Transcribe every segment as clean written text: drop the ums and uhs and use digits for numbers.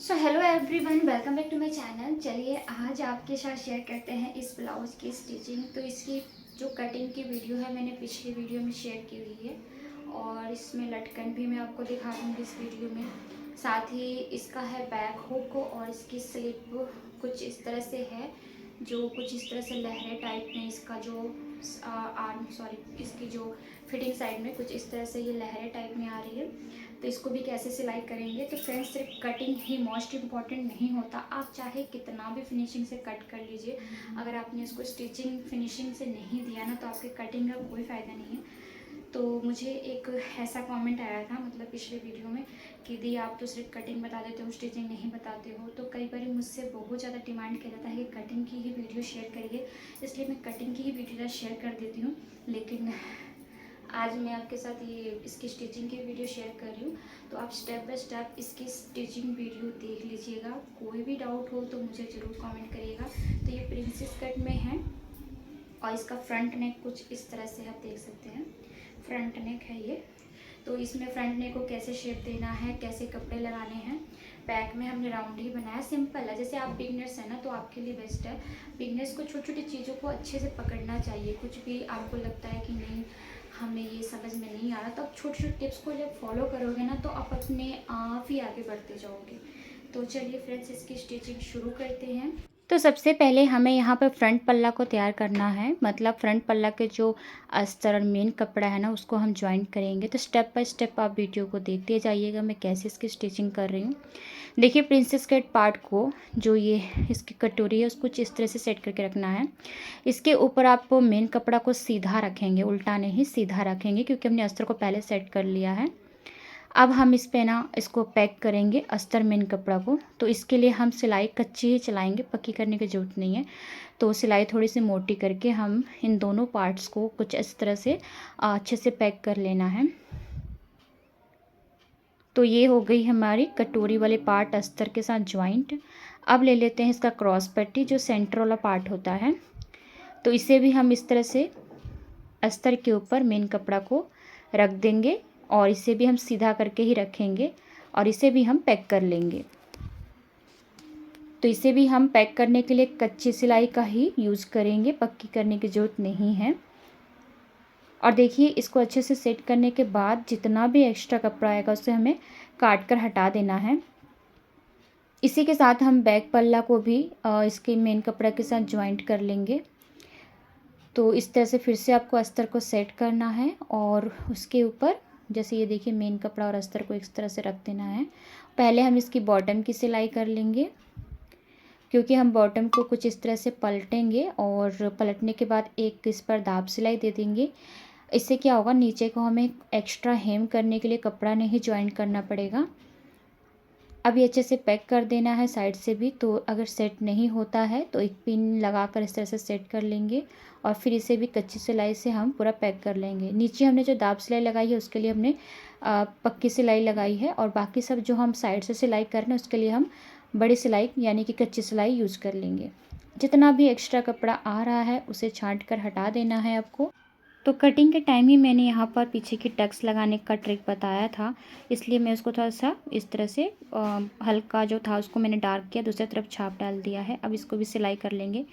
So hello everyone, welcome back to my channel. चलिए आज आपके साथ शेयर करते हैं इस ब्लाउज़ की स्टिचिंग। तो इसकी जो कटिंग की वीडियो है मैंने पिछली वीडियो में शेयर की हुई है और इसमें लटकन भी मैं आपको दिखा दूँगी इस वीडियो में। साथ ही इसका है बैक हुक और इसकी स्लिप कुछ इस तरह से है, जो कुछ इस तरह से लहरे टाइप में इसका जो आर्म इसकी जो फिटिंग साइड में कुछ इस तरह से ये लहरे टाइप में आ रही है। तो इसको भी कैसे सिलाई करेंगे। तो फ्रेंड्स, सिर्फ कटिंग ही मोस्ट इम्पॉर्टेंट नहीं होता, आप चाहे कितना भी फिनिशिंग से कट कर लीजिए, अगर आपने इसको स्टिचिंग फिनिशिंग से नहीं दिया ना तो आपके कटिंग का कोई फ़ायदा नहीं है। तो मुझे एक ऐसा कमेंट आया था, मतलब पिछले वीडियो में, कि दी आप तो सिर्फ कटिंग बता देते हो, स्टिचिंग नहीं बताते हो। तो कई बार मुझसे बहुत ज़्यादा डिमांड किया जाता है कि कटिंग की ही वीडियो शेयर करिए, इसलिए मैं कटिंग की ही वीडियो शेयर कर देती हूँ। लेकिन आज मैं आपके साथ ये इसकी स्टिचिंग की वीडियो शेयर कर रही हूँ, तो आप स्टेप बाय स्टेप इसकी स्टिचिंग वीडियो देख लीजिएगा। कोई भी डाउट हो तो मुझे ज़रूर कमेंट करिएगा। तो ये प्रिंसेस कट में है और इसका फ्रंट नेक कुछ इस तरह से आप देख सकते हैं, फ्रंट नेक है ये। तो इसमें फ्रंट नेक को कैसे शेप देना है, कैसे कपड़े लगाने हैं। बैक में हमने राउंड ही बनाया, सिंपल है। जैसे आप बिगनर्स हैं ना तो आपके लिए बेस्ट है। बिगनर्स को छोटी छोटी चीज़ों को अच्छे से पकड़ना चाहिए। कुछ भी आपको लगता है कि नहीं हमें ये समझ में नहीं आ रहा, तो आप छोटे छोटे टिप्स को जब फॉलो करोगे ना तो आप अपने आप ही आगे बढ़ते जाओगे। तो चलिए फ्रेंड्स, इसकी स्टिचिंग शुरू करते हैं। तो सबसे पहले हमें यहाँ पर फ्रंट पल्ला को तैयार करना है, मतलब फ्रंट पल्ला के जो अस्तर और मेन कपड़ा है ना उसको हम ज्वाइंट करेंगे। तो स्टेप बाय स्टेप आप वीडियो को देखते जाइएगा मैं कैसे इसकी स्टिचिंग कर रही हूँ। देखिए, प्रिंसेस कट पार्ट को, जो ये इसकी कटोरी है उसको इस तरह से सेट करके रखना है। इसके ऊपर आप मेन कपड़ा को सीधा रखेंगे, उल्टा नहीं सीधा रखेंगे, क्योंकि हमने अस्तर को पहले सेट कर लिया है। अब हम इस पे ना इसको पैक करेंगे अस्तर मेन कपड़ा को। तो इसके लिए हम सिलाई कच्ची ही चलाएंगे, पक्की करने की ज़रूरत नहीं है। तो सिलाई थोड़ी सी मोटी करके हम इन दोनों पार्ट्स को कुछ इस तरह से अच्छे से पैक कर लेना है। तो ये हो गई हमारी कटोरी वाले पार्ट अस्तर के साथ ज्वाइंट। अब ले लेते हैं इसका क्रॉस पट्टी, जो सेंटर वाला पार्ट होता है। तो इसे भी हम इस तरह से अस्तर के ऊपर मेन कपड़ा को रख देंगे और इसे भी हम सीधा करके ही रखेंगे और इसे भी हम पैक कर लेंगे। तो इसे भी हम पैक करने के लिए कच्ची सिलाई का ही यूज़ करेंगे, पक्की करने की ज़रूरत नहीं है। और देखिए, इसको अच्छे से सेट करने के बाद जितना भी एक्स्ट्रा कपड़ा आएगा उसे हमें काट कर हटा देना है। इसी के साथ हम बैक पल्ला को भी इसके मेन कपड़ा के साथ ज्वाइंट कर लेंगे। तो इस तरह से फिर से आपको अस्तर को सेट करना है और उसके ऊपर जैसे ये देखिए मेन कपड़ा और अस्तर को इस तरह से रख देना है। पहले हम इसकी बॉटम की सिलाई कर लेंगे, क्योंकि हम बॉटम को कुछ इस तरह से पलटेंगे और पलटने के बाद एक इस पर दाब सिलाई दे देंगे। इससे क्या होगा, नीचे को हमें एक्स्ट्रा हेम करने के लिए कपड़ा नहीं ज्वाइंट करना पड़ेगा। अब ये अच्छे से पैक कर देना है साइड से भी। तो अगर सेट नहीं होता है तो एक पिन लगाकर इस तरह से सेट कर लेंगे और फिर इसे भी कच्ची सिलाई से हम पूरा पैक कर लेंगे। नीचे हमने जो दाब सिलाई लगाई है उसके लिए हमने पक्की सिलाई लगाई है और बाकी सब जो हम साइड से सिलाई कर रहे हैं उसके लिए हम बड़ी सिलाई यानी कि कच्ची सिलाई यूज़ कर लेंगे। जितना भी एक्स्ट्रा कपड़ा आ रहा है उसे छांट कर हटा देना है आपको। तो कटिंग के टाइम ही मैंने यहाँ पर पीछे की टक्स लगाने का ट्रिक बताया था, इसलिए मैं उसको थोड़ा सा इस तरह से हल्का जो था उसको मैंने डार्क किया, दूसरी तरफ छाप डाल दिया है। अब इसको भी सिलाई कर लेंगे।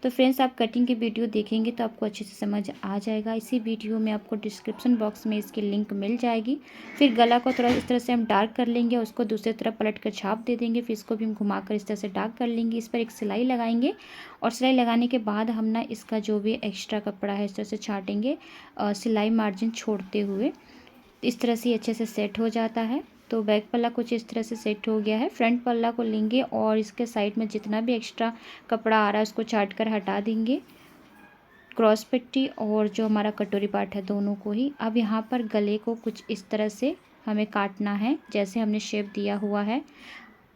तो फ्रेंड्स, आप कटिंग की वीडियो देखेंगे तो आपको अच्छे से समझ आ जाएगा। इसी वीडियो में आपको डिस्क्रिप्शन बॉक्स में इसकी लिंक मिल जाएगी। फिर गला को थोड़ा इस तरह से हम डार्क कर लेंगे, उसको दूसरी तरफ पलट कर छाप दे देंगे, फिर इसको भी हम घुमाकर इस तरह से डार्क कर लेंगे। इस पर एक सिलाई लगाएंगे और सिलाई लगाने के बाद हम ना इसका जो भी एक्स्ट्रा कपड़ा है इस तरह से छाटेंगे, सिलाई मार्जिन छोड़ते हुए। इस तरह से अच्छे से सेट हो जाता है। तो बैक पल्ला कुछ इस तरह से सेट हो गया है। फ्रंट पल्ला को लेंगे और इसके साइड में जितना भी एक्स्ट्रा कपड़ा आ रहा है उसको छाट कर हटा देंगे, क्रॉस पट्टी और जो हमारा कटोरी पार्ट है दोनों को ही। अब यहाँ पर गले को कुछ इस तरह से हमें काटना है जैसे हमने शेप दिया हुआ है।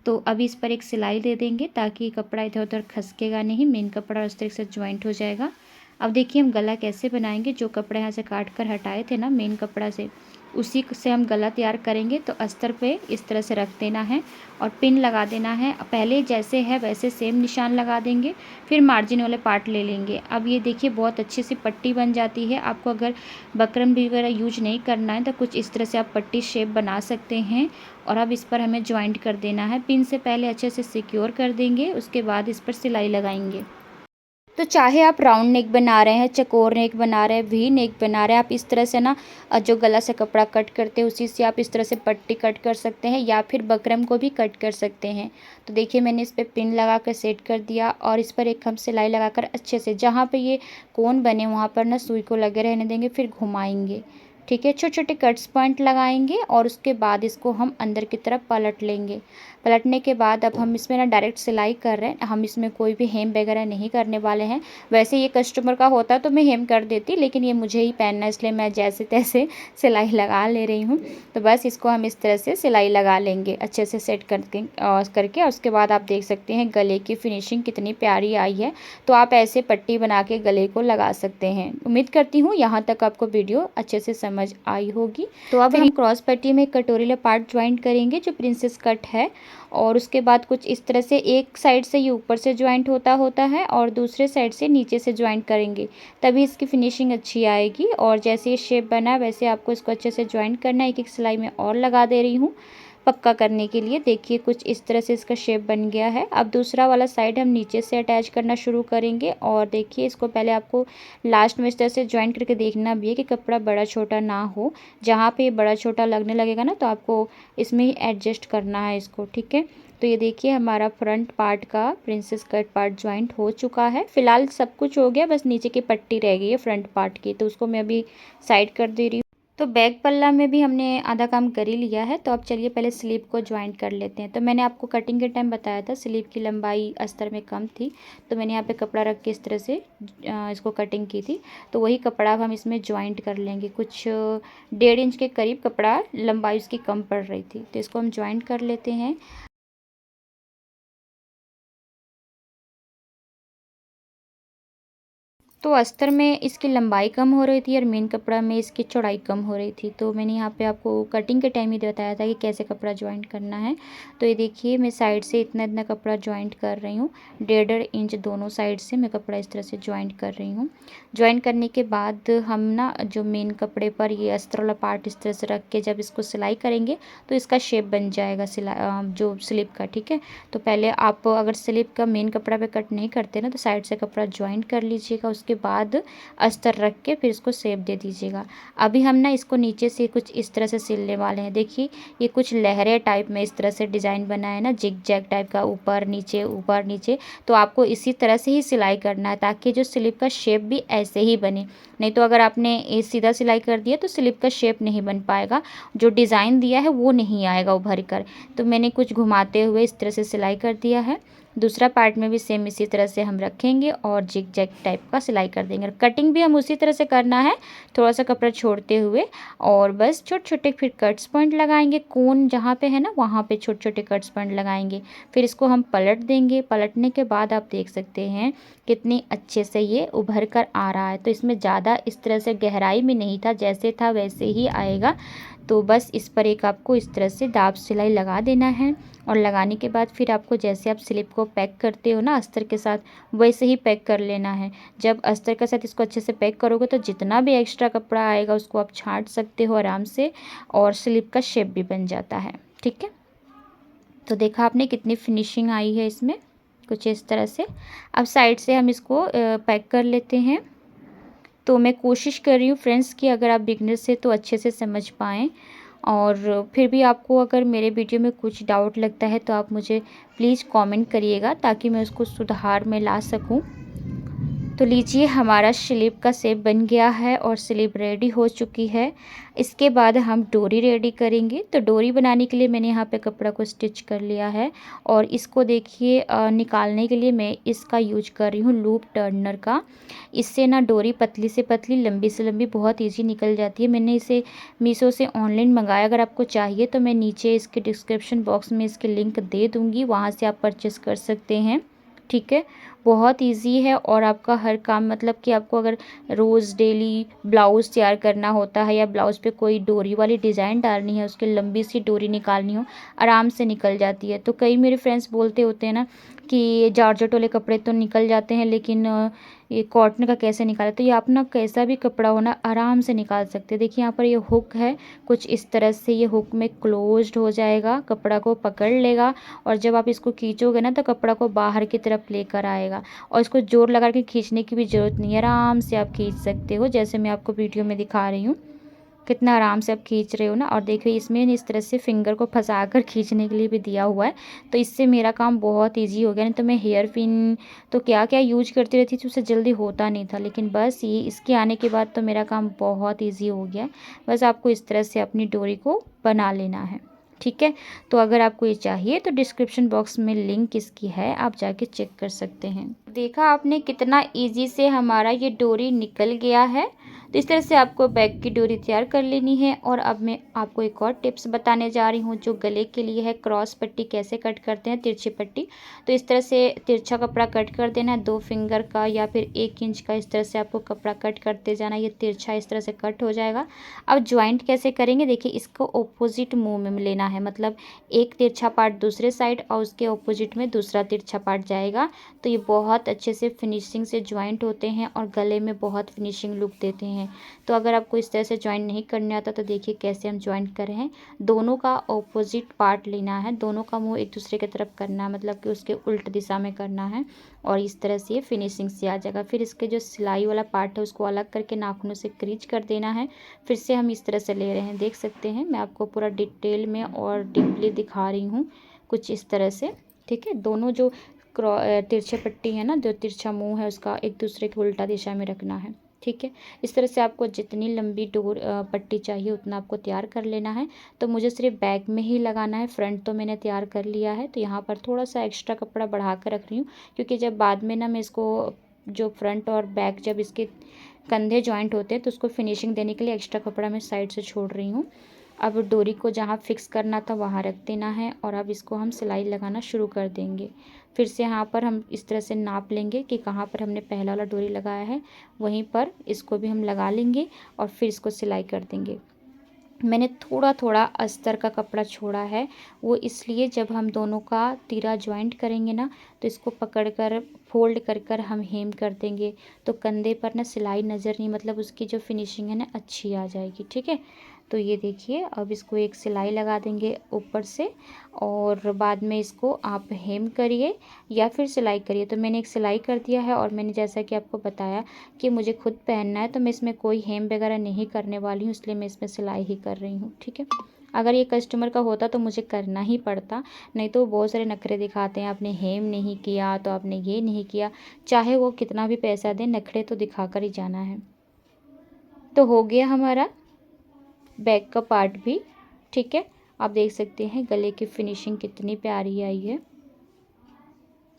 तो अभी इस पर एक सिलाई दे देंगे ताकि कपड़ा इधर उधर खसकेगा नहीं, मेन कपड़ा उस तरीके से ज्वाइंट हो जाएगा। अब देखिए हम गला कैसे बनाएंगे। जो कपड़ा यहाँ से काट कर हटाए थे ना मेन कपड़ा से, उसी से हम गला तैयार करेंगे। तो अस्तर पे इस तरह से रख देना है और पिन लगा देना है। पहले जैसे है वैसे सेम निशान लगा देंगे, फिर मार्जिन वाले पार्ट ले लेंगे। अब ये देखिए बहुत अच्छी सी पट्टी बन जाती है। आपको अगर बकरम भी वगैरह यूज नहीं करना है तो कुछ इस तरह से आप पट्टी शेप बना सकते हैं। और अब इस पर हमें ज्वाइंट कर देना है। पिन से पहले अच्छे से सिक्योर कर देंगे, उसके बाद इस पर सिलाई लगाएंगे। तो चाहे आप राउंड नेक बना रहे हैं, चकोर नेक बना रहे हैं, वी नेक बना रहे हैं, आप इस तरह से ना जो गला से कपड़ा कट करते हैं उसी से आप इस तरह से पट्टी कट कर सकते हैं या फिर बकरम को भी कट कर सकते हैं। तो देखिए मैंने इस पर पिन लगा कर सेट कर दिया और इस पर एक हम सिलाई लगाकर अच्छे से जहाँ पे ये कोन बने वहाँ पर ना सुई को लगे रहने देंगे, फिर घुमाएंगे। ठीक है, छोटे छोटे कट्स पॉइंट लगाएंगे और उसके बाद इसको हम अंदर की तरफ पलट लेंगे। पलटने के बाद अब हम इसमें ना डायरेक्ट सिलाई कर रहे हैं, हम इसमें कोई भी हेम वगैरह नहीं करने वाले हैं। वैसे ये कस्टमर का होता तो मैं हेम कर देती, लेकिन ये मुझे ही पहनना है इसलिए मैं जैसे तैसे सिलाई लगा ले रही हूँ। तो बस इसको हम इस तरह से सिलाई लगा लेंगे अच्छे से सेट करके और उसके बाद आप देख सकते हैं गले की फिनिशिंग कितनी प्यारी आई है। तो आप ऐसे पट्टी बना के गले को लगा सकते हैं। उम्मीद करती हूँ यहाँ तक आपको वीडियो अच्छे से समझ आई होगी। तो अब हम क्रॉस पट्टी में कटोरीला पार्ट ज्वाइंट करेंगे जो प्रिंसेस कट है, और उसके बाद कुछ इस तरह से एक साइड से ये ऊपर से ज्वाइंट होता है और दूसरे साइड से नीचे से ज्वाइंट करेंगे, तभी इसकी फिनिशिंग अच्छी आएगी। और जैसे ये शेप बना है वैसे आपको इसको अच्छे से ज्वाइंट करना है। एक एक सिलाई में और लगा दे रही हूँ पक्का करने के लिए। देखिए कुछ इस तरह से इसका शेप बन गया है। अब दूसरा वाला साइड हम नीचे से अटैच करना शुरू करेंगे और देखिए इसको पहले आपको लास्ट में इस तरह से ज्वाइंट करके देखना भी है कि कपड़ा बड़ा छोटा ना हो। जहाँ पे बड़ा छोटा लगने लगेगा ना तो आपको इसमें ही एडजस्ट करना है इसको। ठीक है, तो ये देखिए हमारा फ्रंट पार्ट का प्रिंसेस कट पार्ट ज्वाइंट हो चुका है। फिलहाल सब कुछ हो गया, बस नीचे की पट्टी रह गई है फ्रंट पार्ट की, तो उसको मैं अभी साइड कर दे रही हूँ। तो बैक पल्ला में भी हमने आधा काम कर ही लिया है। तो अब चलिए पहले स्लीव को ज्वाइंट कर लेते हैं। तो मैंने आपको कटिंग के टाइम बताया था स्लीव की लंबाई अस्तर में कम थी, तो मैंने यहाँ पे कपड़ा रख के इस तरह से इसको कटिंग की थी। तो वही कपड़ा अब हम इसमें ज्वाइंट कर लेंगे। कुछ 1.5 इंच के करीब कपड़ा लंबाई उसकी कम पड़ रही थी, तो इसको हम ज्वाइंट कर लेते हैं। तो अस्तर में इसकी लंबाई कम हो रही थी और मेन कपड़ा में इसकी चौड़ाई कम हो रही थी। तो मैंने यहाँ पे आपको कटिंग के टाइम ही बताया था कि कैसे कपड़ा ज्वाइंट करना है। तो ये देखिए मैं साइड से इतना इतना कपड़ा ज्वाइंट कर रही हूँ। 1.5 इंच दोनों साइड से मैं कपड़ा इस तरह से ज्वाइंट कर रही हूँ। ज्वाइंट करने के बाद हम ना जो मेन कपड़े पर ये अस्तर वाला पार्ट इस तरह से रख के जब इसको सिलाई करेंगे तो इसका शेप बन जाएगा सिलाई जो स्लिप का। ठीक है, तो पहले आप अगर स्लिप का मेन कपड़ा पे कट नहीं करते ना तो साइड से कपड़ा ज्वाइंट कर लीजिएगा, उसके बाद अस्तर रख के फिर इसको शेप दे दीजिएगा। अभी हम ना इसको नीचे से कुछ इस तरह से सिलने वाले हैं। देखिए ये कुछ लहरें टाइप में इस तरह से डिज़ाइन बना है ना, जिग जैग टाइप का, ऊपर नीचे। तो आपको इसी तरह से ही सिलाई करना है ताकि जो स्लिप का शेप भी ऐसे ही बने। नहीं तो अगर आपने सीधा सिलाई कर दिया तो स्लिप का शेप नहीं बन पाएगा, जो डिज़ाइन दिया है वो नहीं आएगा उभर कर। तो मैंने कुछ घुमाते हुए इस तरह से सिलाई कर दिया है। दूसरा पार्ट में भी सेम इसी तरह से हम रखेंगे और जिग जैग टाइप का सिलाई कर देंगे। कटिंग भी हम उसी तरह से करना है, थोड़ा सा कपड़ा छोड़ते हुए, और बस छोटे छोटे फिर कट्स पॉइंट लगाएंगे। कोन जहाँ पे है ना वहाँ पे छोटे छोटे कट्स पॉइंट लगाएंगे। फिर इसको हम पलट देंगे। पलटने के बाद आप देख सकते हैं कितनी अच्छे से ये उभर कर आ रहा है। तो इसमें ज़्यादा इस तरह से गहराई में नहीं था, जैसे था वैसे ही आएगा। तो बस इस पर एक आपको इस तरह से दाब सिलाई लगा देना है, और लगाने के बाद फिर आपको जैसे आप स्लिप को पैक करते हो ना अस्तर के साथ, वैसे ही पैक कर लेना है। जब अस्तर के साथ इसको अच्छे से पैक करोगे तो जितना भी एक्स्ट्रा कपड़ा आएगा उसको आप छांट सकते हो आराम से, और स्लिप का शेप भी बन जाता है। ठीक है, तो देखा आपने कितनी फिनिशिंग आई है इसमें, कुछ इस तरह से। अब साइड से हम इसको पैक कर लेते हैं। तो मैं कोशिश कर रही हूँ फ्रेंड्स कि अगर आप बिगनर से तो अच्छे से समझ पाएँ, और फिर भी आपको अगर मेरे वीडियो में कुछ डाउट लगता है तो आप मुझे प्लीज़ कमेंट करिएगा ताकि मैं उसको सुधार में ला सकूं। तो लीजिए हमारा स्लीव का शेप बन गया है और स्लीव रेडी हो चुकी है। इसके बाद हम डोरी रेडी करेंगे। तो डोरी बनाने के लिए मैंने यहाँ पे कपड़ा को स्टिच कर लिया है, और इसको देखिए निकालने के लिए मैं इसका यूज कर रही हूँ लूप टर्नर का। इससे ना डोरी पतली से पतली, लंबी से लंबी बहुत ईजी निकल जाती है। मैंने इसे मीशो से ऑनलाइन मंगाया। अगर आपको चाहिए तो मैं नीचे इसके डिस्क्रिप्शन बॉक्स में इसके लिंक दे दूँगी, वहाँ से आप परचेस कर सकते हैं। ठीक है, बहुत इजी है और आपका हर काम, मतलब कि आपको अगर रोज़ डेली ब्लाउज़ तैयार करना होता है या ब्लाउज़ पे कोई डोरी वाली डिज़ाइन डालनी है, उसकी लंबी सी डोरी निकालनी हो, आराम से निकल जाती है। तो कई मेरे फ्रेंड्स बोलते होते हैं ना कि जॉर्जेट वाले कपड़े तो निकल जाते हैं, लेकिन ये कॉटन का कैसे निकाले। तो ये आप ना कैसा भी कपड़ा हो ना आराम से निकाल सकते हैं। देखिए यहाँ पर ये हुक है, कुछ इस तरह से ये हुक में क्लोज्ड हो जाएगा, कपड़ा को पकड़ लेगा और जब आप इसको खींचोगे ना तो कपड़ा को बाहर की तरफ लेकर आएगा और इसको जोर लगा के खींचने की भी ज़रूरत नहीं है, आराम से आप खींच सकते हो, जैसे मैं आपको वीडियो में दिखा रही हूँ कितना आराम से आप खींच रहे हो ना। और देखिए इसमें इस तरह से फिंगर को फंसा कर खींचने के लिए भी दिया हुआ है, तो इससे मेरा काम बहुत ईजी हो गया। नहीं तो मैं हेयर पिन तो क्या क्या यूज करती रहती थी, उससे जल्दी होता नहीं था, लेकिन बस ये इसके आने के बाद तो मेरा काम बहुत ईजी हो गया है। बस आपको इस तरह से अपनी डोरी को बना लेना है, ठीक है। तो अगर आपको ये चाहिए तो डिस्क्रिप्शन बॉक्स में लिंक इसकी है, आप जाके चेक कर सकते हैं। देखा आपने कितना इजी से हमारा ये डोरी निकल गया है। तो इस तरह से आपको बैग की डोरी तैयार कर लेनी है। और अब मैं आपको एक और टिप्स बताने जा रही हूँ जो गले के लिए है। क्रॉस पट्टी कैसे कट करते हैं, तिरछी पट्टी। तो इस तरह से तिरछा कपड़ा कट कर देना है, 2 फिंगर का या फिर 1 इंच का, इस तरह से आपको कपड़ा कट करते जाना। ये तिरछा इस तरह से कट हो जाएगा। अब ज्वाइंट कैसे करेंगे, देखिए इसको ऑपोजिट मुंह में लेना है, मतलब एक तिरछा पार्ट दूसरे साइड और उसके ऑपोजिट में दूसरा तिरछा पार्ट जाएगा। तो ये बहुत अच्छे से फिनिशिंग से ज्वाइंट होते हैं और गले में बहुत फिनिशिंग लुक देते हैं। तो अगर आपको इस तरह से ज्वाइंट नहीं करने आता तो देखिए कैसे हम ज्वाइंट कर रहे हैं। दोनों का ऑपोजिट पार्ट लेना है, दोनों का मुंह एक दूसरे की तरफ करना है, मतलब कि उसके उल्ट दिशा में करना है और इस तरह से ये फिनिशिंग से आ जाएगा। फिर इसके जो सिलाई वाला पार्ट है उसको अलग करके नाखूनों से क्रीच कर देना है। फिर से हम इस तरह से ले रहे हैं, देख सकते हैं मैं आपको पूरा डिटेल में और डीपली दिखा रही हूँ कुछ इस तरह से, ठीक है। दोनों जो तिरछे पट्टी है ना, जो तिरछा मुंह है उसका एक दूसरे की उल्टा दिशा में रखना है, ठीक है। इस तरह से आपको जितनी लंबी पट्टी चाहिए उतना आपको तैयार कर लेना है। तो मुझे सिर्फ बैक में ही लगाना है, फ्रंट तो मैंने तैयार कर लिया है। तो यहाँ पर थोड़ा सा एक्स्ट्रा कपड़ा बढ़ा कर रख रही हूँ, क्योंकि जब बाद में ना मैं इसको जो फ्रंट और बैक जब इसके कंधे जॉइंट होते हैं तो उसको फिनिशिंग देने के लिए एक्स्ट्रा कपड़ा मैं साइड से छोड़ रही हूँ। अब डोरी को जहाँ फिक्स करना था वहाँ रख देना है और अब इसको हम सिलाई लगाना शुरू कर देंगे। फिर से यहाँ पर हम इस तरह से नाप लेंगे कि कहाँ पर हमने पहला वाला डोरी लगाया है वहीं पर इसको भी हम लगा लेंगे और फिर इसको सिलाई कर देंगे। मैंने थोड़ा थोड़ा अस्तर का कपड़ा छोड़ा है, वो इसलिए जब हम दोनों का तीरा ज्वाइंट करेंगे ना तो इसको पकड़ कर फोल्ड कर कर हम हेम कर देंगे, तो कंधे पर ना सिलाई नज़र नहीं, मतलब उसकी जो फिनिशिंग है ना अच्छी आ जाएगी, ठीक है। तो ये देखिए अब इसको एक सिलाई लगा देंगे ऊपर से और बाद में इसको आप हेम करिए या फिर सिलाई करिए। तो मैंने एक सिलाई कर दिया है और मैंने जैसा कि आपको बताया कि मुझे खुद पहनना है तो मैं इसमें कोई हेम वगैरह नहीं करने वाली हूँ, इसलिए मैं इसमें सिलाई ही कर रही हूँ, ठीक है। अगर ये कस्टमर का होता तो मुझे करना ही पड़ता, नहीं तो बहुत सारे नखरे दिखाते हैं, आपने हेम नहीं किया तो आपने ये नहीं किया। चाहे वो कितना भी पैसा दें, नखरे तो दिखा कर ही जाना है। तो हो गया हमारा बैक का पार्ट भी, ठीक है। आप देख सकते हैं गले की फिनिशिंग कितनी प्यारी आई है।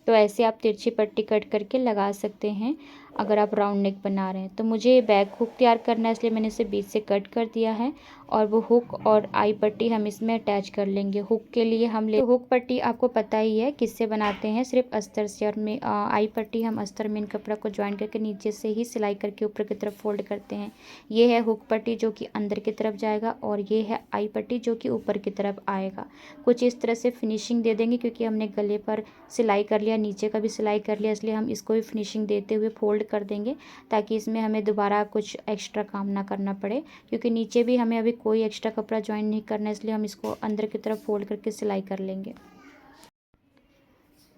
तो ऐसे आप तिरछी पट्टी कट करके लगा सकते हैं अगर आप राउंड नेक बना रहे हैं। तो मुझे बैक हुक तैयार करना है इसलिए मैंने इसे बीच से कट कर दिया है और वो हुक और आई पट्टी हम इसमें अटैच कर लेंगे। हुक के लिए हम ले हुक पट्टी आपको पता ही है किससे बनाते हैं, सिर्फ अस्तर से। और में आई पट्टी हम अस्तर में इन कपड़ा को ज्वाइन करके नीचे से ही सिलाई करके ऊपर की तरफ फोल्ड करते हैं। ये है हुक पट्टी जो कि अंदर की तरफ जाएगा और ये है आई पट्टी जो कि ऊपर की तरफ आएगा। कुछ इस तरह से फिनिशिंग दे देंगे, क्योंकि हमने गले पर सिलाई कर लिया, नीचे का भी सिलाई कर लिया, इसलिए हम इसको भी फिनिशिंग देते हुए फोल्ड कर देंगे ताकि इसमें हमें दोबारा कुछ एक्स्ट्रा काम ना करना पड़े, क्योंकि नीचे भी हमें अभी कोई एक्स्ट्रा कपड़ा ज्वाइन नहीं करना है, इसलिए हम इसको अंदर की तरफ फोल्ड करके सिलाई कर लेंगे।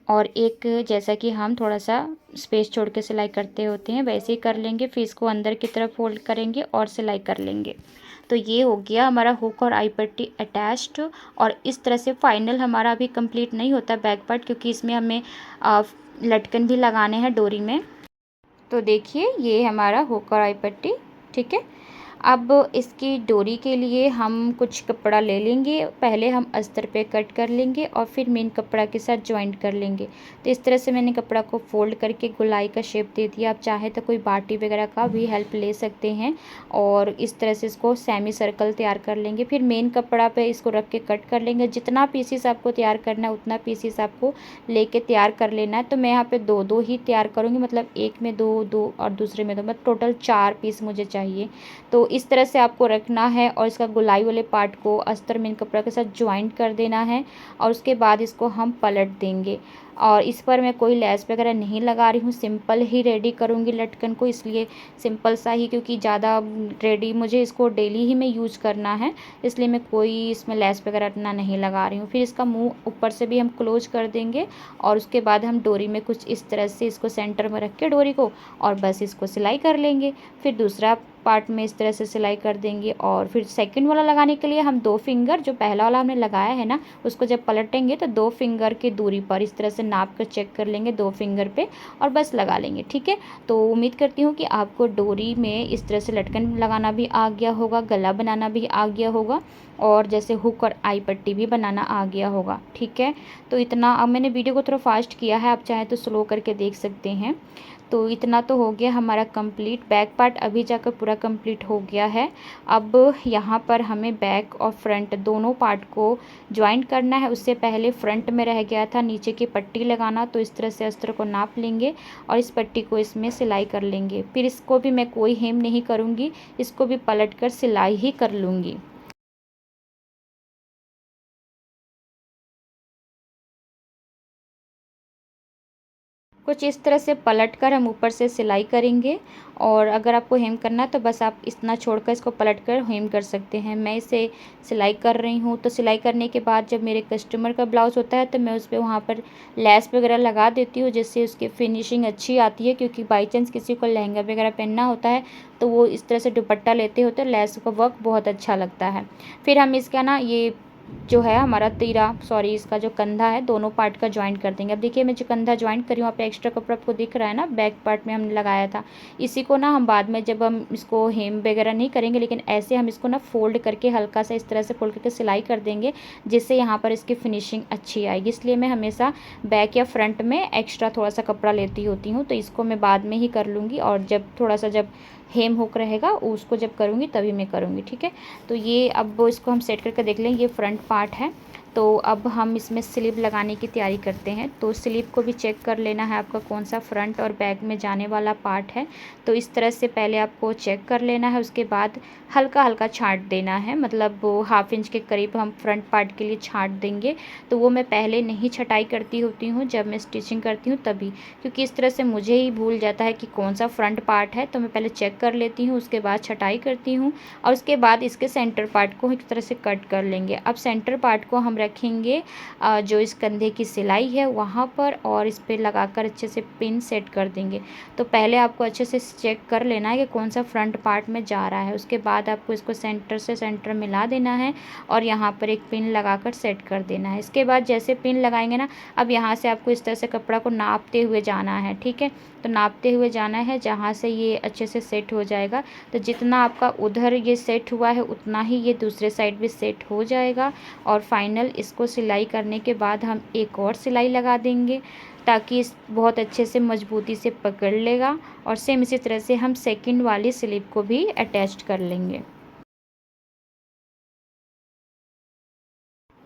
और एक जैसा कि हम थोड़ा सा स्पेस छोड़ के सिलाई करते होते हैं वैसे ही कर लेंगे, फिर इसको अंदर की तरफ फोल्ड करेंगे और सिलाई कर लेंगे। तो ये हो गया हमारा हुक और आई पट्टी अटैच्ड। और इस तरह से फाइनल हमारा अभी कंप्लीट नहीं होता बैक पार्ट, क्योंकि इसमें हमें लटकन भी लगाने हैं डोरी में। तो देखिए ये हमारा हुक और आई पट्टी, ठीक है। अब इसकी डोरी के लिए हम कुछ कपड़ा ले लेंगे, पहले हम अस्तर पे कट कर लेंगे और फिर मेन कपड़ा के साथ जॉइंट कर लेंगे। तो इस तरह से मैंने कपड़ा को फोल्ड करके गोलाई का शेप दे दिया। आप चाहे तो कोई बाटी वगैरह का भी हेल्प ले सकते हैं और इस तरह से इसको सेमी सर्कल तैयार कर लेंगे। फिर मेन कपड़ा पे इसको रख के कट कर लेंगे। जितना पीसीस आपको तैयार करना है उतना पीसीस आपको लेके तैयार कर लेना है। तो मैं यहाँ पे दो दो ही तैयार करूँगी, मतलब एक में दो दो और दूसरे में दो, मतलब टोटल 4 पीस मुझे चाहिए। तो इस तरह से आपको रखना है और इसका गोलाई वाले पार्ट को अस्तर मेन कपड़ा के साथ ज्वाइंट कर देना है और उसके बाद इसको हम पलट देंगे। और इस पर मैं कोई लैस वगैरह नहीं लगा रही हूँ, सिंपल ही रेडी करूँगी लटकन को, इसलिए सिंपल सा ही, क्योंकि ज़्यादा रेडी मुझे इसको डेली ही में यूज़ करना है, इसलिए मैं कोई इसमें लैस वगैरह इतना नहीं लगा रही हूँ। फिर इसका मुंह ऊपर से भी हम क्लोज कर देंगे और उसके बाद हम डोरी में कुछ इस तरह से इसको सेंटर में रख के डोरी को और बस इसको सिलाई कर लेंगे। फिर दूसरा पार्ट में इस तरह से सिलाई कर देंगे और फिर सेकंड वाला लगाने के लिए हम 2 फिंगर, जो पहला वाला हमने लगाया है ना, उसको जब पलटेंगे तो 2 फिंगर की दूरी पर इस तरह से नाप कर चेक कर लेंगे 2 फिंगर पे और बस लगा लेंगे। ठीक है, तो उम्मीद करती हूँ कि आपको डोरी में इस तरह से लटकन लगाना भी आ गया होगा, गला बनाना भी आ गया होगा और जैसे हुक और आई पट्टी भी बनाना आ गया होगा। ठीक है, तो इतना, अब मैंने वीडियो को थोड़ा फास्ट किया है, आप चाहें तो स्लो करके देख सकते हैं। तो इतना तो हो गया हमारा कंप्लीट। बैक पार्ट अभी जाकर पूरा कंप्लीट हो गया है। अब यहाँ पर हमें बैक और फ्रंट दोनों पार्ट को ज्वाइंट करना है। उससे पहले फ्रंट में रह गया था नीचे की पट्टी लगाना, तो इस तरह से अस्तर को नाप लेंगे और इस पट्टी को इसमें सिलाई कर लेंगे। फिर इसको भी मैं कोई हेम नहीं करूँगी, इसको भी पलट कर सिलाई ही कर लूँगी। कुछ इस तरह से पलटकर हम ऊपर से सिलाई करेंगे और अगर आपको हेम करना है तो बस आप इतना छोड़कर इसको पलटकर हेम कर सकते हैं। मैं इसे सिलाई कर रही हूँ। तो सिलाई करने के बाद जब मेरे कस्टमर का ब्लाउज़ होता है तो मैं उस पर वहाँ पर लैस वगैरह लगा देती हूँ, जिससे उसकी फिनिशिंग अच्छी आती है। क्योंकि बाई चांस किसी को लहंगा वगैरह पहनना होता है तो वो इस तरह से दुपट्टा लेते हो तो लैस का वर्क बहुत अच्छा लगता है। फिर हम इसका ना ये जो है हमारा इसका जो कंधा है दोनों पार्ट का ज्वाइंट कर देंगे। अब देखिए मैं जो कंधा ज्वाइंट करी हूँ, आप एक्स्ट्रा कपड़ा आपको दिख रहा है ना, बैक पार्ट में हमने लगाया था। इसी को ना हम बाद में जब हम इसको हेम वगैरह नहीं करेंगे, लेकिन ऐसे हम इसको ना फोल्ड करके हल्का सा इस तरह से फोल्ड करके सिलाई कर देंगे, जिससे यहाँ पर इसकी फिनिशिंग अच्छी आएगी। इसलिए मैं हमेशा बैक या फ्रंट में एक्स्ट्रा थोड़ा सा कपड़ा लेती होती हूँ। तो इसको मैं बाद में ही कर लूँगी और जब हेम हुक रहेगा उसको जब करूँगी तभी मैं करूँगी। ठीक है, तो ये अब इसको हम सेट करके देख लें। ये फ्रंट पार्ट है। तो अब हम इसमें स्लीव लगाने की तैयारी करते हैं। तो स्लीव को भी चेक कर लेना है आपका कौन सा फ्रंट और बैक में जाने वाला पार्ट है। तो इस तरह से पहले आपको चेक कर लेना है, उसके बाद हल्का हल्का छांट देना है, मतलब वो 1/2 इंच के करीब हम फ्रंट पार्ट के लिए छांट देंगे। तो वो मैं पहले नहीं छटाई करती होती हूँ, जब मैं स्टिचिंग करती हूँ तभी, क्योंकि इस तरह से मुझे ही भूल जाता है कि कौन सा फ्रंट पार्ट है। तो मैं पहले चेक कर लेती हूँ, उसके बाद छटाई करती हूँ और उसके बाद इसके सेंटर पार्ट को इस तरह से कट कर लेंगे। अब सेंटर पार्ट को हम रखेंगे जो इस कंधे की सिलाई है वहाँ पर और इस पर लगाकर अच्छे से पिन सेट कर देंगे। तो पहले आपको अच्छे से चेक कर लेना है कि कौन सा फ्रंट पार्ट में जा रहा है। उसके बाद आपको इसको सेंटर से सेंटर मिला देना है और यहाँ पर एक पिन लगाकर सेट कर देना है। इसके बाद जैसे पिन लगाएंगे ना, अब यहाँ से आपको इस तरह से कपड़ा को नापते हुए जाना है। ठीक है, तो नापते हुए जाना है, जहाँ से ये अच्छे से सेट हो जाएगा। तो जितना आपका उधर ये सेट हुआ है उतना ही ये दूसरे साइड भी सेट हो जाएगा। और फाइनल इसको सिलाई करने के बाद हम एक और सिलाई लगा देंगे ताकि इस बहुत अच्छे से मजबूती से पकड़ लेगा। और सेम इसी तरह से हम सेकंड वाली स्लीव को भी अटैच कर लेंगे।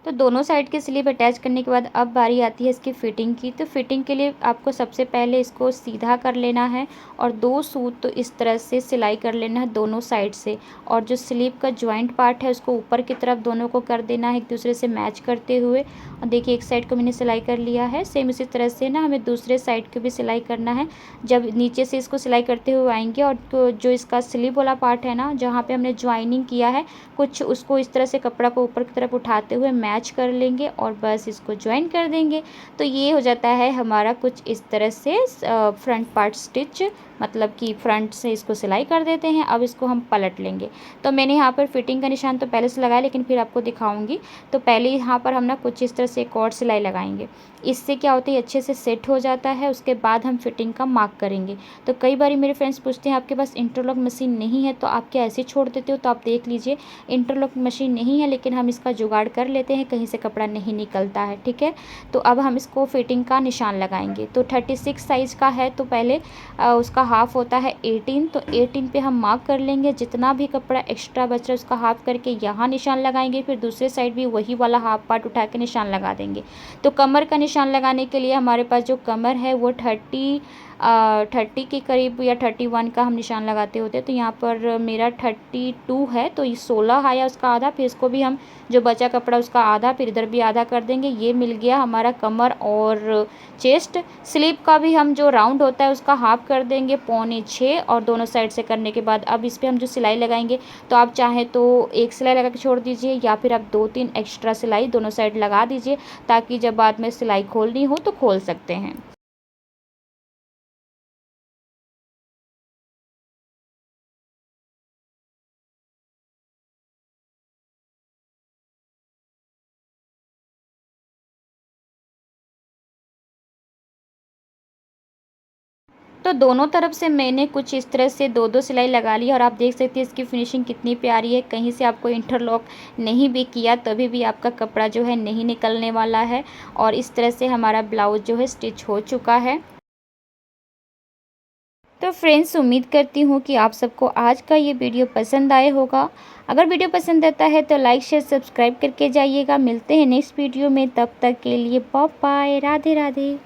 तो दोनों साइड की स्लीव अटैच करने के बाद अब बारी आती है इसकी फ़िटिंग की। तो फ़िटिंग के लिए आपको सबसे पहले इसको सीधा कर लेना है और 2 सूत तो इस तरह से सिलाई कर लेना है दोनों साइड से। और जो स्लीव का जॉइंट पार्ट है उसको ऊपर की तरफ दोनों को कर देना है एक दूसरे से मैच करते हुए। और देखिए एक साइड को मैंने सिलाई कर लिया है। सेम इसी तरह से ना हमें दूसरे साइड को भी सिलाई करना है। जब नीचे से इसको सिलाई करते हुए आएंगे और जो इसका स्लीव वाला पार्ट है ना, जहाँ पर हमने ज्वाइनिंग किया है कुछ, उसको इस तरह से कपड़ा को ऊपर की तरफ उठाते हुए मैच अटैच कर लेंगे और बस इसको ज्वाइन कर देंगे। तो ये हो जाता है हमारा कुछ इस तरह से फ्रंट पार्ट स्टिच, मतलब कि फ्रंट से इसको सिलाई कर देते हैं। अब इसको हम पलट लेंगे। तो मैंने यहाँ पर फिटिंग का निशान तो पहले से लगाया, लेकिन फिर आपको दिखाऊंगी। तो पहले यहाँ पर हम ना कुछ इस तरह से एक और सिलाई लगाएंगे। इससे क्या होता है, अच्छे से सेट हो जाता है। उसके बाद हम फिटिंग का मार्क करेंगे। तो कई बार मेरे फ्रेंड्स पूछते हैं आपके पास इंटरलॉक मशीन नहीं है तो आप क्या ऐसे छोड़ देते हो? तो आप देख लीजिए, इंटरलॉक मशीन नहीं है, लेकिन हम इसका जुगाड़ कर लेते हैं, कहीं से कपड़ा नहीं निकलता है। ठीक है, तो अब हम इसको फिटिंग का निशान लगाएंगे। तो 36 साइज़ का है तो पहले उसका हाफ होता है 18, तो 18 पे हम मार्क कर लेंगे। जितना भी कपड़ा एक्स्ट्रा बच रहा है उसका हाफ करके यहाँ निशान लगाएंगे। फिर दूसरे साइड भी वही वाला हाफ पार्ट उठा के निशान लगा देंगे। तो कमर का निशान लगाने के लिए हमारे पास जो कमर है वो 30 के करीब या 31 का हम निशान लगाते होते हैं। तो यहाँ पर मेरा 32 है, तो ये 16 आया उसका आधा। फिर इसको भी हम जो बचा कपड़ा उसका आधा, फिर इधर भी आधा कर देंगे। ये मिल गया हमारा कमर और चेस्ट। स्लीव का भी हम जो राउंड होता है उसका हाफ कर देंगे 5.25, और दोनों साइड से करने के बाद अब इस पर हम जो सिलाई लगाएंगे, तो आप चाहें तो एक सिलाई लगा के छोड़ दीजिए, या फिर आप 2-3 एक्स्ट्रा सिलाई दोनों साइड लगा दीजिए, ताकि जब बाद में सिलाई खोलनी हो तो खोल सकते हैं। तो दोनों तरफ से मैंने कुछ इस तरह से 2-2 सिलाई लगा ली, और आप देख सकते हैं इसकी फिनिशिंग कितनी प्यारी है। कहीं से आपको इंटरलॉक नहीं भी किया तभी भी आपका कपड़ा जो है नहीं निकलने वाला है। और इस तरह से हमारा ब्लाउज जो है स्टिच हो चुका है। तो फ्रेंड्स, उम्मीद करती हूँ कि आप सबको आज का ये वीडियो पसंद आया होगा। अगर वीडियो पसंद आता है तो लाइक शेयर सब्सक्राइब करके जाइएगा। मिलते हैं नेक्स्ट वीडियो में, तब तक के लिए बाय बाय, राधे राधे।